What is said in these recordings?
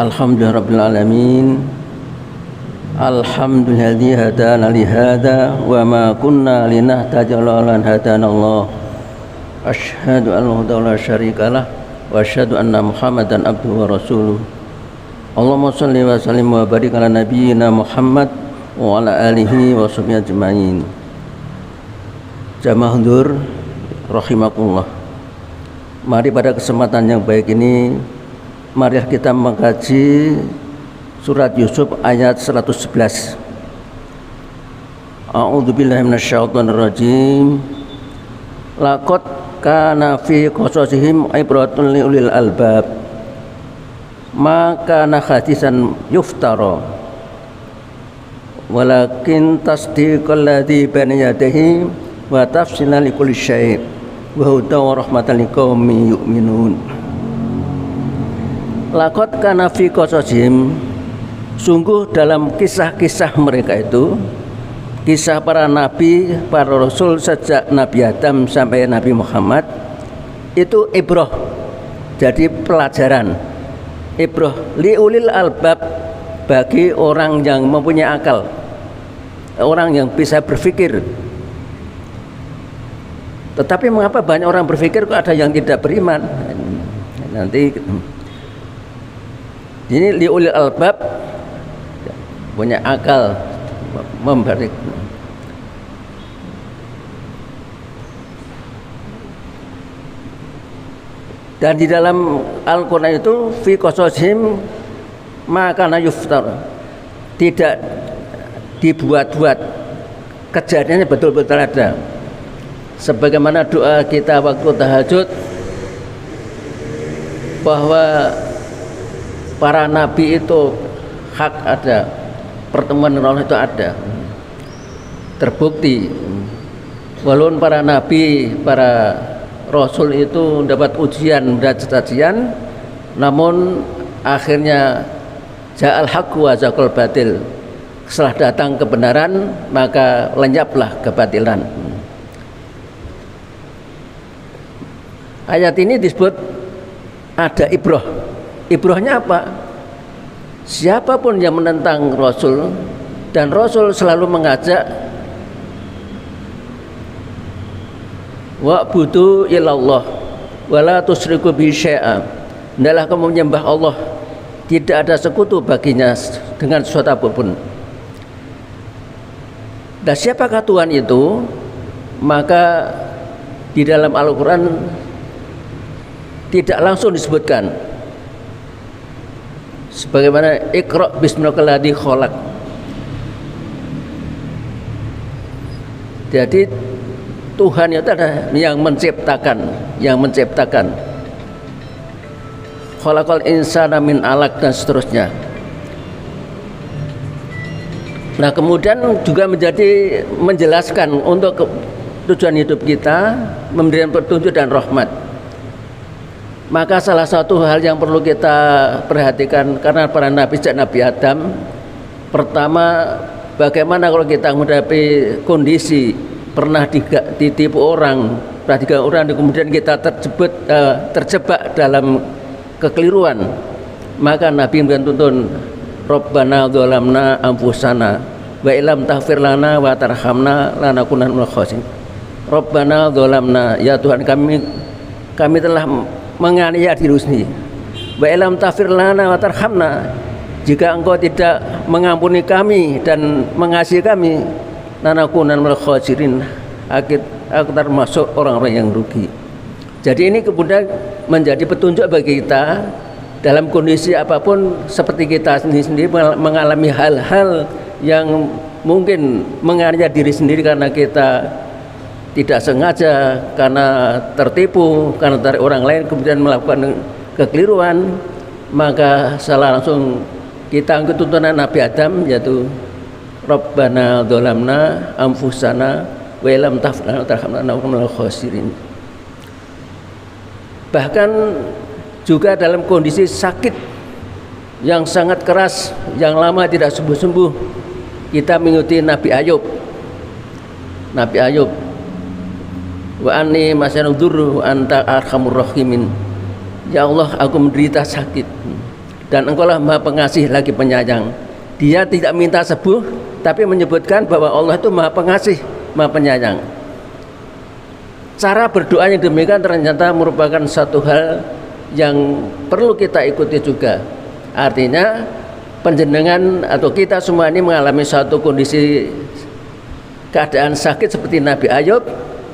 Alhamdulillahirabbil alamin. Alhamdulilladzi hadana li hadza wa ma kunna linahtadiya laula an hadanallah. Asyhadu an la syarikalah wa asyhadu anna Muhammadan abduhu wa rasuluh. Allahumma shalli wa sallim wa barik ala nabiyyina Muhammad wa ala alihi wa sahbihi ajmain. Jamaah huzur rahimakumullah. Mari pada kesempatan yang baik ini mari kita mengkaji surat Yusuf ayat 111. A'udzubillahi minasyaitonir rajim. Laqad kana fi qasasihim ibratun liulil albab. Maka hadisan yuftara. Walakin tasdiqal ladzi baina yadayhi wa tafsilan likulli syai' wa hudan wa rahmatan liqaumin yu'minun. Laqad kana fi qasasihim, sungguh dalam kisah-kisah mereka itu, kisah para nabi, para rasul sejak Nabi Adam sampai Nabi Muhammad, itu ibrah, jadi pelajaran. Ibrah liulil albab, bagi orang yang mempunyai akal, orang yang bisa berpikir. Tetapi mengapa banyak orang berpikir kok ada yang tidak beriman? Nanti ini liulil albab, punya akal, memberi. Dan di dalam Al-Quran itu fi qasasihim maka yuftar, tidak dibuat-buat, kejadiannya betul-betul ada. Sebagaimana doa kita waktu tahajud bahwa para nabi itu hak ada, pertemuan dengan Allah itu ada, terbukti. Walaupun para nabi, para rasul itu dapat ujian dan cacian, namun akhirnya ja'al haqq wa zaqal batil. Setelah datang kebenaran maka lenyaplah kebatilan. Ayat ini disebut ada ibrah. Ibrahnya apa? Siapapun yang menentang Rasul, dan Rasul selalu mengajak wa'budu ilallah wa la tusyriku bihi syai'a, hendaklah kamu menyembah Allah, tidak ada sekutu baginya dengan sesuatu apapun. Dan siapakah Tuhan itu? Maka di dalam Al-Quran tidak langsung disebutkan, sebagaimana Iqra bismillahil ladzi khalaq. Jadi Tuhan itu ada yang menciptakan, khalaqal insana min alaq, dan seterusnya. Nah, kemudian juga menjelaskan untuk tujuan hidup kita, memberikan petunjuk dan rahmat. Maka salah satu hal yang perlu kita perhatikan, karena para nabi sejak Nabi Adam, pertama, bagaimana kalau kita menghadapi kondisi pernah ditipu orang, pernah diganggu orang, kemudian kita terjebak dalam kekeliruan, maka Nabi memberikan tuntun, Rabbana dzalamna anfusana wa illam taghfir lana wa tarhamna lanakunanna minal khasirin. Rabbana dzalamna, ya Tuhan kami telah menganiaya diri sendiri. Wa illam taghfir lana wa tarhamna, jika Engkau tidak mengampuni kami dan mengasihi kami, lanakunanna minal khasirin, aku termasuk orang-orang yang rugi. Jadi ini kemudian menjadi petunjuk bagi kita dalam kondisi apapun, seperti kita sendiri mengalami hal-hal yang mungkin menganiaya diri sendiri karena kita tidak sengaja, karena tertipu, karena dari orang lain kemudian melakukan kekeliruan, maka salah langsung kita ikut tuntunan Nabi Adam, yaitu Rabbana dzalamna anfusana wa illam taghfir lana wa tarhamna lanakunanna minal khasirin. Bahkan juga dalam kondisi sakit yang sangat keras, yang lama tidak sembuh-sembuh, kita mengikuti Nabi Ayub. Wa anni masanu dzurru wa anta arhamur rahimin. Ya Allah, aku menderita sakit dan Engkaulah Maha Pengasih lagi penyayang. Dia tidak minta sebuah, tapi menyebutkan bahwa Allah itu Maha Pengasih, Maha Penyayang. Cara berdoa yang demikian ternyata merupakan satu hal yang perlu kita ikuti juga. Artinya panjenengan atau kita semua ini mengalami suatu kondisi keadaan sakit seperti Nabi Ayub,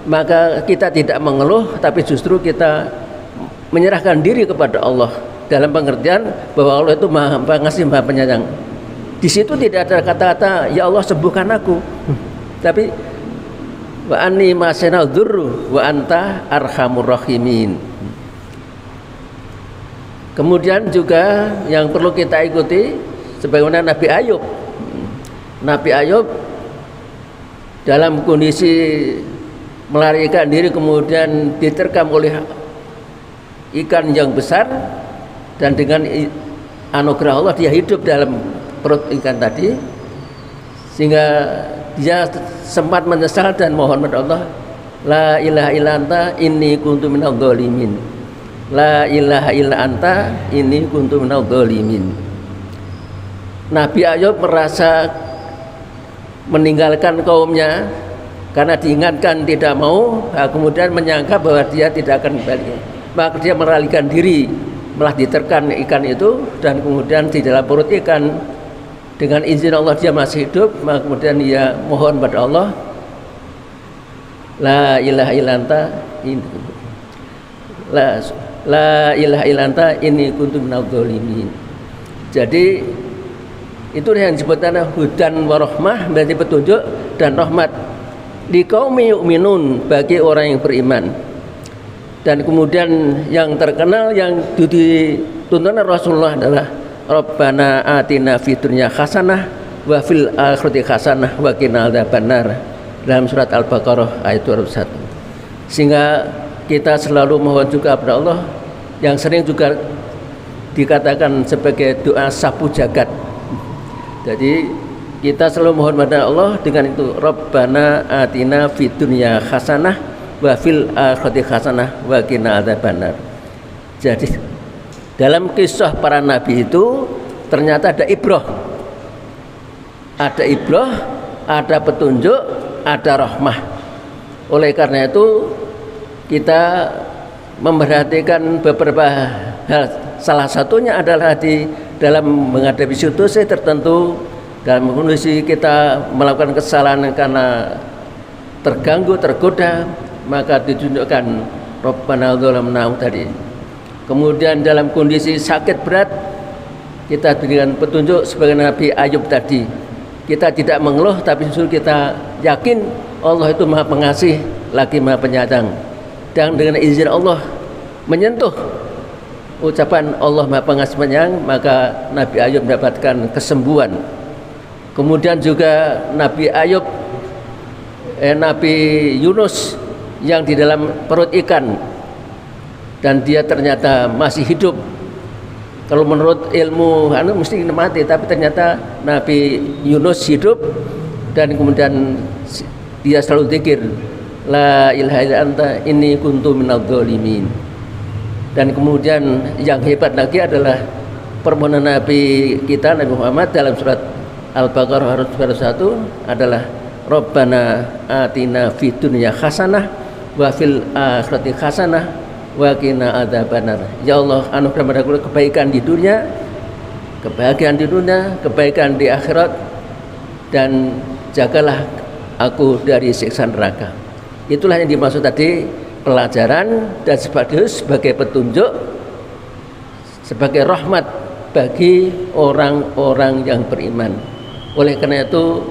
maka kita tidak mengeluh, tapi justru kita menyerahkan diri kepada Allah dalam pengertian bahwa Allah itu Maha Pengasih, Maha Penyayang. Di situ tidak ada kata-kata ya Allah sembuhkan aku, tapi wa anni masanal dzurru wa anta arhamur rahimin. Kemudian juga yang perlu kita ikuti sebagaimana Nabi Ayub. Nabi Ayub dalam kondisi melarikan diri kemudian diterkam oleh ikan yang besar, dan dengan anugerah Allah dia hidup dalam perut ikan tadi, sehingga dia sempat menyesal dan mohon kepada Allah, la ilaha illa anta inni kuntu minadz dzalimin. La ilaha illa anta inni kuntu minadz dzalimin. Nabi Ayub merasa meninggalkan kaumnya karena diingatkan tidak mau, kemudian menyangka bahwa dia tidak akan kembali, maka dia melarikan diri, malah diterkam ikan itu, dan kemudian di dalam perut ikan dengan izin Allah dia masih hidup, maka kemudian dia mohon pada Allah, la ilaha illa anta la ilaha illa anta inni kuntu minadz dzalimin. Jadi itu yang disebutkan hudan warahmah, berarti petunjuk dan rahmat liqaumi yu'minun, bagi orang yang beriman. Dan kemudian yang terkenal yang dituntun Rasulullah adalah Rabbana atina fid dunya hasanah wa fil akhirati hasanah wa qina adzabannar, dalam surat Al-Baqarah ayat 21. Sehingga kita selalu mohon juga kepada Allah yang sering juga dikatakan sebagai doa sapu jagat. Jadi kita selalu mohon kepada Allah dengan itu, Rabbana atina fid dunya hasanah wa fil akhirati hasanah wa qina adzabannar. Jadi dalam kisah para nabi itu ternyata ada ibrah, ada petunjuk, ada rahmah. Oleh karena itu kita memperhatikan beberapa hal. Salah satunya adalah di dalam menghadapi situasi tertentu, dalam kondisi kita melakukan kesalahan karena terganggu, tergoda, maka ditunjukkan Rabbana dzalamna tadi. Kemudian dalam kondisi sakit berat kita berikan petunjuk sebagai Nabi Ayub tadi. Kita tidak mengeluh, tapi justru kita yakin Allah itu Maha Pengasih lagi Maha Penyayang. Dan dengan izin Allah menyentuh ucapan Allah Maha Pengasih Penyayang, maka Nabi Ayub mendapatkan kesembuhan. Kemudian juga Nabi Ayub, Nabi Yunus yang di dalam perut ikan, dan dia ternyata masih hidup. Kalau menurut ilmu mesti mati, tapi ternyata Nabi Yunus hidup, dan kemudian dia selalu zikir la ilaha illa anta inni kuntu minadz dzalimin. Dan kemudian yang hebat lagi adalah permohonan Nabi kita Nabi Muhammad dalam surat Al-Baqarah ayat 1 adalah Rabbana atina fid dunya hasanah wa fil akhirati hasanah wa qina adzabannar. Ya Allah, anugerah padaku kebaikan di dunia, kebahagiaan di dunia, kebaikan di akhirat, dan jagalah aku dari siksa neraka. Itulah yang dimaksud tadi, pelajaran dan sebagai petunjuk, sebagai rahmat bagi orang-orang yang beriman. Oleh karena itu,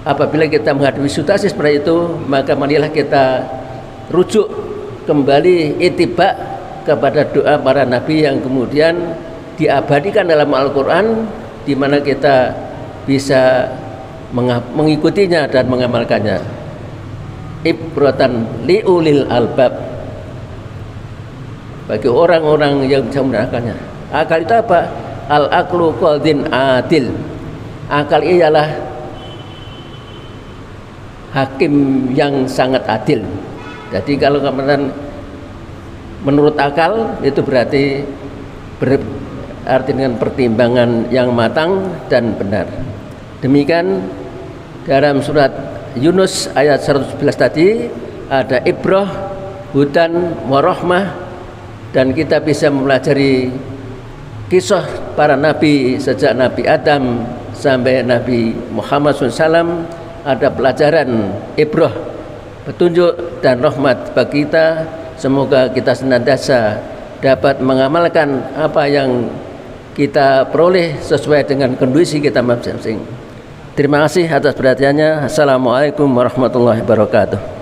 apabila kita menghadapi situasi seperti itu, maka marilah kita rujuk kembali itibak kepada doa para nabi yang kemudian diabadikan dalam Al-Quran, di mana kita bisa mengikutinya dan mengamalkannya. Ibratan liulil albab, bagi orang-orang yang bisa menerapkannya. Akal itu apa? Al-aqlu qadin adil. Akal ialah hakim yang sangat adil. Jadi kalau kemudian menurut akal itu berarti arti dengan pertimbangan yang matang dan benar. Demikian dalam surat Yunus ayat 111 tadi ada ibrah, hudan, warahmah, dan kita bisa mempelajari kisah para nabi sejak Nabi Adam sampai Nabi Muhammad SAW. Ada pelajaran ibrah, petunjuk dan rahmat bagi kita. Semoga kita senantiasa dapat mengamalkan apa yang kita peroleh sesuai dengan kondisi kita masing-masing. Terima kasih atas perhatiannya. Assalamualaikum warahmatullahi wabarakatuh.